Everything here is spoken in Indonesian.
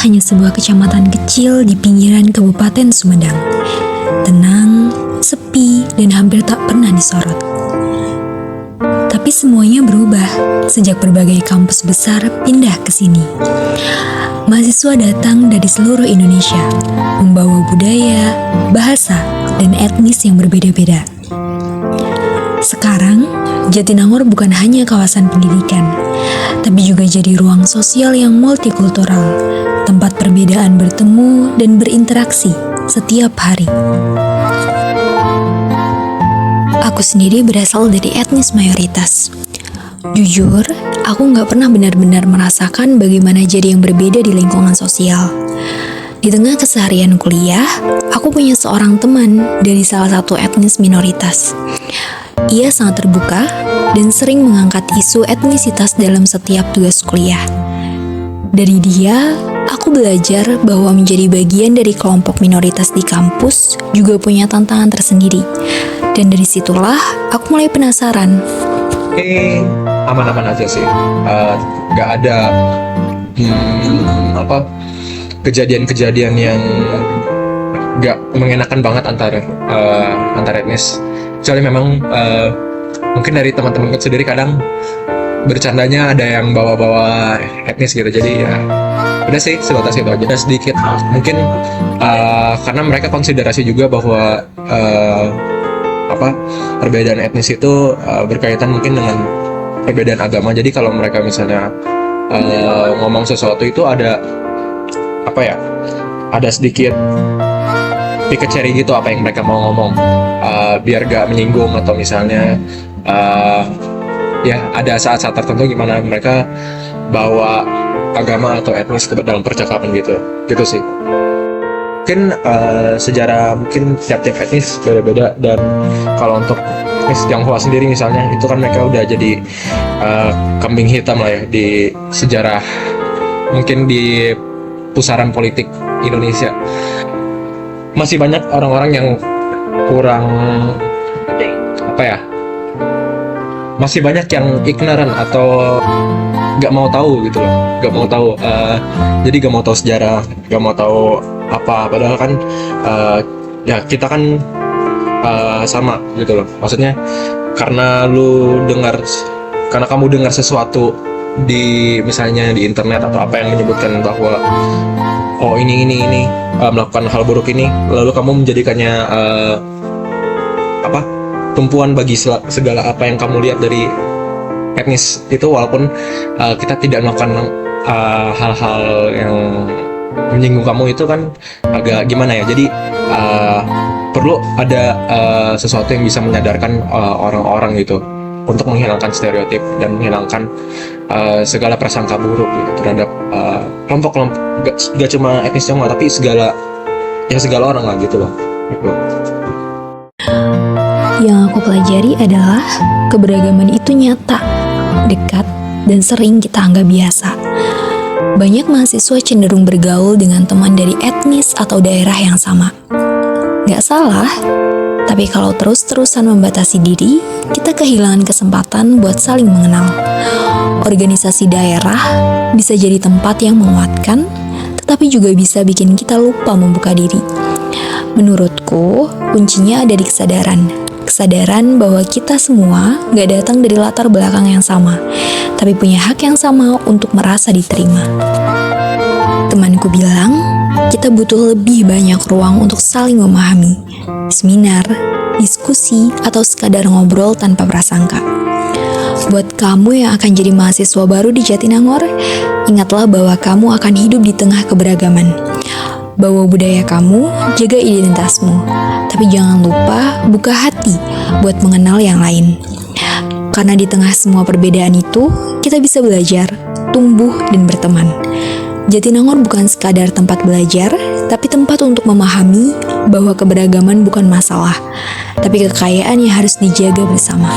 hanya sebuah kecamatan kecil di pinggiran Kabupaten Sumedang. Tenang, sepi, dan hampir tak pernah disorot. Tapi semuanya berubah sejak berbagai kampus besar pindah ke sini. Mahasiswa datang dari seluruh Indonesia, membawa budaya, bahasa, dan etnis yang berbeda-beda. Sekarang, Jatinangor bukan hanya kawasan pendidikan, tapi juga jadi ruang sosial yang multikultural, tempat perbedaan bertemu dan berinteraksi setiap hari. Aku sendiri berasal dari etnis mayoritas. Jujur, aku nggak pernah benar-benar merasakan bagaimana jadi yang berbeda di lingkungan sosial. Di tengah keseharian kuliah, aku punya seorang teman dari salah satu etnis minoritas. Ia sangat terbuka dan sering mengangkat isu etnisitas dalam setiap tugas kuliah. Dari dia, aku belajar bahwa menjadi bagian dari kelompok minoritas di kampus juga punya tantangan tersendiri. Dan dari situlah aku mulai penasaran. Aman-aman aja sih. Gak ada kejadian-kejadian yang gak mengenakan banget antar etnis. Kecuali memang mungkin dari teman-teman sendiri kadang bercandanya ada yang bawa-bawa etnis gitu. Jadi ya udah sih sebatas itu aja. Sedikit mungkin karena mereka konsiderasi juga bahwa perbedaan etnis itu berkaitan mungkin dengan perbedaan agama. Jadi kalau mereka misalnya ngomong sesuatu itu ada sedikit picket cherry gitu apa yang mereka mau ngomong, biar gak menyinggung atau misalnya ya ada saat-saat tertentu gimana mereka bawa agama atau etnis ke dalam percakapan gitu sih. Mungkin sejarah mungkin tiap-tiap etnis beda-beda, dan kalau untuk etnis Tionghoa sendiri misalnya itu kan mereka udah jadi kambing hitam lah ya di sejarah, mungkin di pusaran politik Indonesia. Masih banyak orang-orang yang kurang masih banyak yang ignorant atau gak mau tahu gitu loh, jadi gak mau tahu sejarah, gak mau tahu apa, padahal kan ya kita kan sama gitu loh. Maksudnya karena kamu dengar sesuatu di misalnya di internet atau apa yang menyebutkan bahwa ini melakukan hal buruk ini, lalu kamu menjadikannya tumpuan bagi segala apa yang kamu lihat dari etnis itu, walaupun kita tidak melakukan hal-hal yang menyinggung kamu, itu kan agak gimana ya. Jadi perlu ada sesuatu yang bisa menyadarkan orang-orang gitu untuk menghilangkan stereotip dan menghilangkan segala prasangka buruk gitu terhadap kelompok-kelompok, gak cuma etnis Tionghoa tapi segala orang lah gitu loh. Yang aku pelajari adalah keberagaman itu nyata, dekat, dan sering kita anggap biasa. Banyak mahasiswa cenderung bergaul dengan teman dari etnis atau daerah yang sama. Gak salah, tapi kalau terus-terusan membatasi diri, kita kehilangan kesempatan buat saling mengenal. Organisasi daerah bisa jadi tempat yang menguatkan, tetapi juga bisa bikin kita lupa membuka diri. Menurutku, kuncinya ada di kesadaran bahwa kita semua gak datang dari latar belakang yang sama, tapi punya hak yang sama untuk merasa diterima. Temanku bilang, kita butuh lebih banyak ruang untuk saling memahami, seminar, diskusi, atau sekadar ngobrol tanpa prasangka. Buat kamu yang akan jadi mahasiswa baru di Jatinangor, ingatlah bahwa kamu akan hidup di tengah keberagaman. Bawa budaya kamu, jaga identitasmu, tapi jangan lupa buka hati buat mengenal yang lain. Karena di tengah semua perbedaan itu, kita bisa belajar, tumbuh, dan berteman. Jatinangor bukan sekadar tempat belajar, tapi tempat untuk memahami bahwa keberagaman bukan masalah, tapi kekayaan yang harus dijaga bersama.